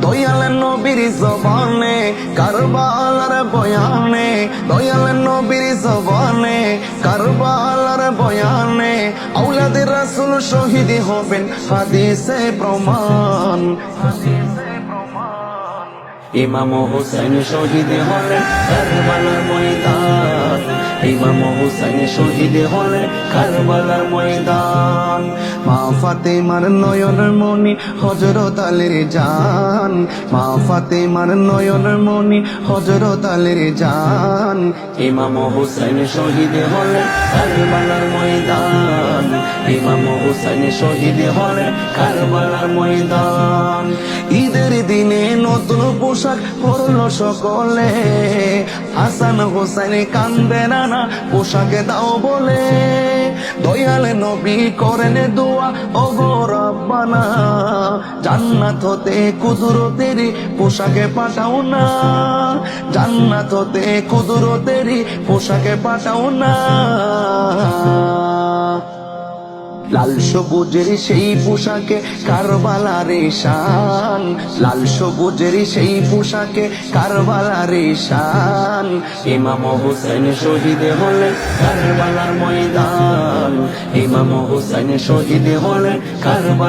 দয়াল নবীর জবানে কারবালার বয়ানে, দয়াল নবীর জবানে কারবালার বয়ানে আওলাদে রাসূল শহীদ হবেন হাদিসে প্রমাণ। ইমাম হুসাইন শহীদ হলেন কারবালার ময়দান, ইমাম হুসাইন শহীদ হলেন কারবালার ময়দান। মা ফাতেমার নয়নের মনি হযরত আলীর জান, মা ফাতেমার নয়নের মনি হযরত আলীর জান। ইমাম হুসাইন শহীদ হলেন কারবালার ময়দান, ইমাম হুসাইন শহীদ হলেন কারবালার ময়দান। ঈদের দিনে নতুন পোশাক পরলো সকলে, হাসান হোসেন কান্দে না পোশাকে দাও বলে। দয়াল নবী করেন দোয়া ওগো রব্বানা, জান্নাত হতে কুদরতেরি পোশাকে পাঠাও না, জান্নাত হতে কুদরতেরি পোশাকে পাঠাও না। লাল সবুজের সেই পোশাকে কারবালার শান, লাল সবুজের সেই পোশাকে কারবালার শান। ইমাম হুসাইন শহীদ হলেন কারবালার ময়দান, ইমাম হুসাইন শহীদ হলেন কারবালার